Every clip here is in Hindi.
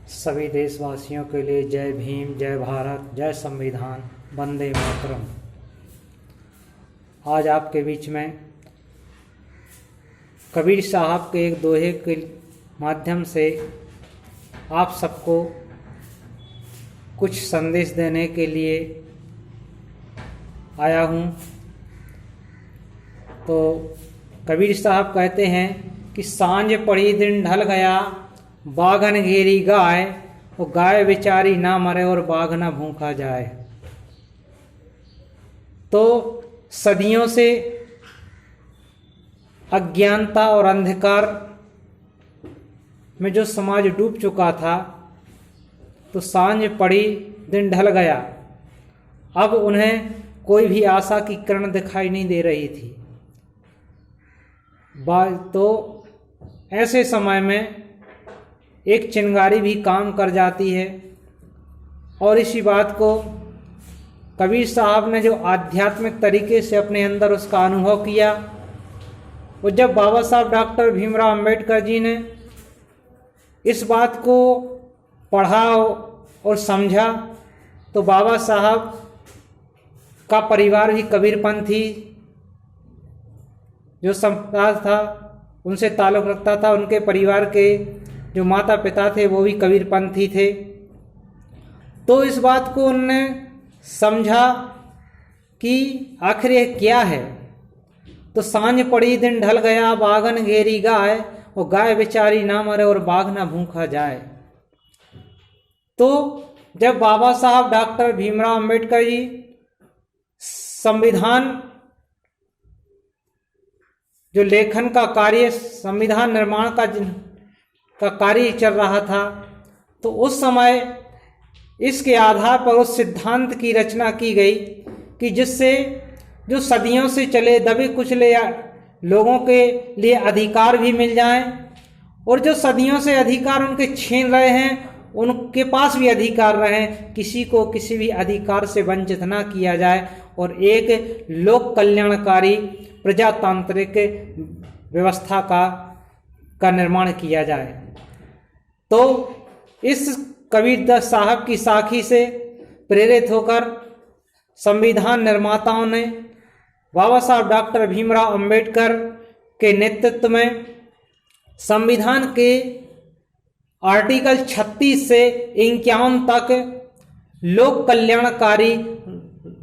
सभी देशवासियों के लिए जय भीम, जय भारत, जय संविधान, वंदे मातरम। आज आपके बीच में कबीर साहब के एक दोहे के माध्यम से आप सबको कुछ संदेश देने के लिए आया हूँ। तो कबीर साहब कहते हैं कि सांझ पड़ी दिन ढल गया, बाघन घेरी गाय, वो गाय बेचारी ना मरे और बाघ ना भूखा जाए। तो सदियों से अज्ञानता और अंधकार में जो समाज डूब चुका था, तो सांझ पड़ी दिन ढल गया, अब उन्हें कोई भी आशा की किरण दिखाई नहीं दे रही थी। तो ऐसे समय में एक चिंगारी भी काम कर जाती है। और इसी बात को कबीर साहब ने जो आध्यात्मिक तरीके से अपने अंदर उसका अनुभव किया, वो जब बाबा साहब डॉक्टर भीमराव अंबेडकर जी ने इस बात को पढ़ा और समझा, तो बाबा साहब का परिवार भी कबीरपंथी जो संप्रदाय था उनसे ताल्लुक़ रखता था। उनके परिवार के जो माता पिता थे वो भी कबीरपंथी थे। तो इस बात को उन्होंने समझा कि आखिर ये क्या है। तो सांझ पड़ी दिन ढल गया, बाघन घेरी गाय, वो गाय बेचारी ना मरे और बाघ ना भूखा जाए। तो जब बाबा साहब डॉक्टर भीमराव अंबेडकर जी संविधान जो लेखन का कार्य, संविधान निर्माण का कार्य चल रहा था, तो उस समय इसके आधार पर उस सिद्धांत की रचना की गई कि जिससे जो सदियों से चले दबे कुचले लोगों के लिए अधिकार भी मिल जाएं, और जो सदियों से अधिकार उनके छीन रहे हैं उनके पास भी अधिकार रहें, किसी को किसी भी अधिकार से वंचित ना किया जाए, और एक लोक कल्याणकारी प्रजातांत्रिक व्यवस्था का निर्माण किया जाए। तो इस कबीरदास साहब की साखी से प्रेरित होकर संविधान निर्माताओं ने बाबा साहब डॉक्टर भीमराव अंबेडकर के नेतृत्व में संविधान के आर्टिकल 36 से 51 तक लोक कल्याणकारी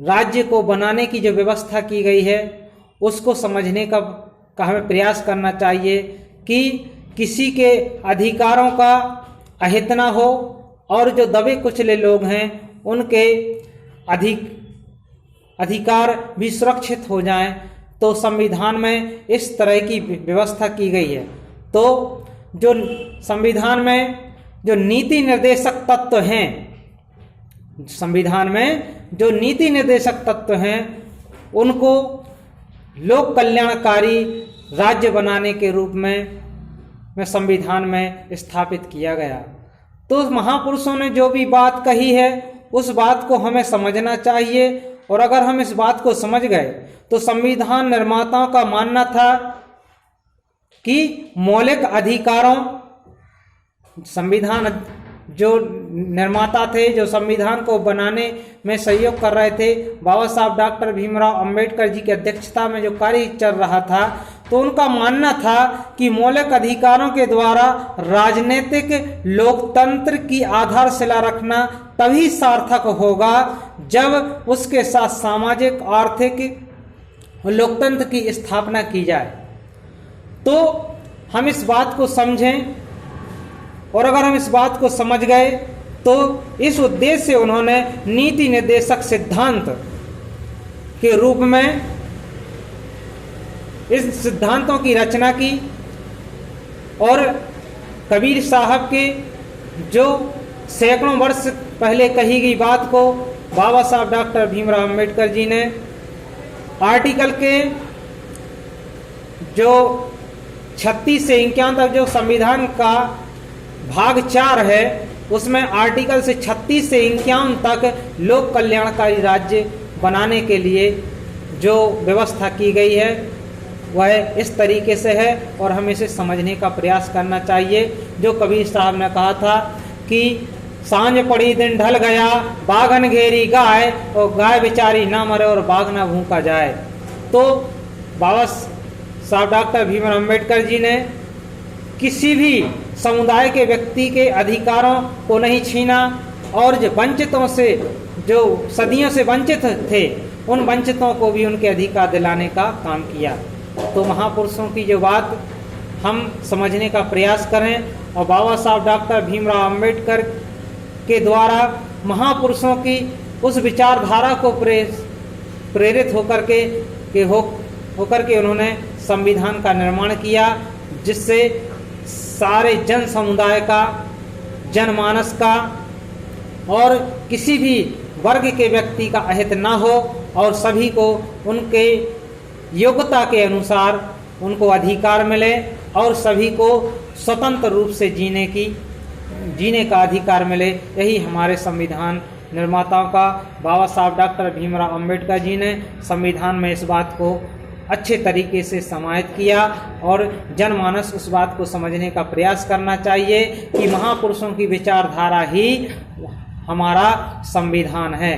राज्य को बनाने की जो व्यवस्था की गई है, उसको समझने का हमें प्रयास करना चाहिए कि किसी के अधिकारों का अहित ना हो, और जो दबे कुचले लोग हैं उनके अधिकार भी सुरक्षित हो जाएं। तो संविधान में इस तरह की व्यवस्था की गई है। तो जो संविधान में जो नीति निर्देशक तत्व हैं, संविधान में जो नीति निर्देशक तत्व हैं, उनको लोक कल्याणकारी राज्य बनाने के रूप में संविधान में स्थापित किया गया। तो महापुरुषों ने जो भी बात कही है उस बात को हमें समझना चाहिए, और अगर हम इस बात को समझ गए तो संविधान निर्माताओं का मानना था कि मौलिक अधिकारों, संविधान जो निर्माता थे, जो संविधान को बनाने में सहयोग कर रहे थे, बाबा साहब डॉक्टर भीमराव अंबेडकर जी की अध्यक्षता में जो कार्य चल रहा था, तो उनका मानना था कि मौलिक अधिकारों के द्वारा राजनीतिक लोकतंत्र की आधारशिला रखना तभी सार्थक होगा जब उसके साथ सामाजिक आर्थिक लोकतंत्र की स्थापना की जाए। तो हम इस बात को समझें, और अगर हम इस बात को समझ गए तो इस उद्देश्य से उन्होंने नीति निर्देशक सिद्धांत के रूप में इस सिद्धांतों की रचना की। और कबीर साहब के जो सैकड़ों वर्ष पहले कही गई बात को बाबा साहब डॉक्टर भीमराव अंबेडकर जी ने आर्टिकल के जो 36 से 51 तक जो संविधान का भाग 4 है, उसमें आर्टिकल से 36 से 51 तक लोक कल्याणकारी राज्य बनाने के लिए जो व्यवस्था की गई है वह इस तरीके से है, और हमें इसे समझने का प्रयास करना चाहिए। जो कबीर साहब ने कहा था कि सांझ पड़ी दिन ढल गया, बागन घेरी गाय, और गाय बेचारी ना मरे और बाघ ना भूखा जाए। तो बाबा साहब डॉक्टर भीमराव अम्बेडकर जी ने किसी भी समुदाय के व्यक्ति के अधिकारों को नहीं छीना, और जो वंचितों से, जो सदियों से वंचित थे, उन वंचितों को भी उनके अधिकार दिलाने का काम किया। तो महापुरुषों की जो बात हम समझने का प्रयास करें, और बाबा साहब डॉक्टर भीमराव अम्बेडकर के द्वारा महापुरुषों की उस विचारधारा को प्रेरित होकर के उन्होंने संविधान का निर्माण किया, जिससे सारे जन समुदाय का, जनमानस का और किसी भी वर्ग के व्यक्ति का अहित ना हो, और सभी को उनके योग्यता के अनुसार उनको अधिकार मिले, और सभी को स्वतंत्र रूप से जीने का अधिकार मिले। यही हमारे संविधान निर्माताओं का, बाबा साहब डॉक्टर भीमराव अम्बेडकर जी ने संविधान में इस बात को अच्छे तरीके से समाहित किया, और जनमानस उस बात को समझने का प्रयास करना चाहिए कि महापुरुषों की विचारधारा ही हमारा संविधान है।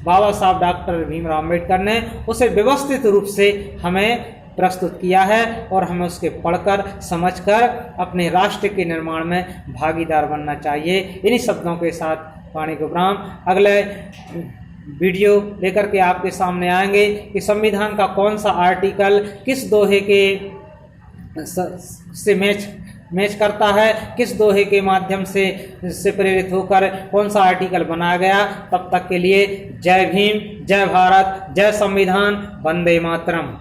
बाबा साहब डॉक्टर भीमराव अम्बेडकर ने उसे व्यवस्थित रूप से हमें प्रस्तुत किया है, और हमें उसके पढ़कर समझकर अपने राष्ट्र के निर्माण में भागीदार बनना चाहिए। इन्हीं शब्दों के साथ वाणी को विराम। अगले वीडियो लेकर के आपके सामने आएंगे कि संविधान का कौन सा आर्टिकल किस दोहे के से मैच करता है, किस दोहे के माध्यम से प्रेरित होकर कौन सा आर्टिकल बनाया गया। तब तक के लिए जय भीम, जय भारत, जय संविधान, वंदे मातरम।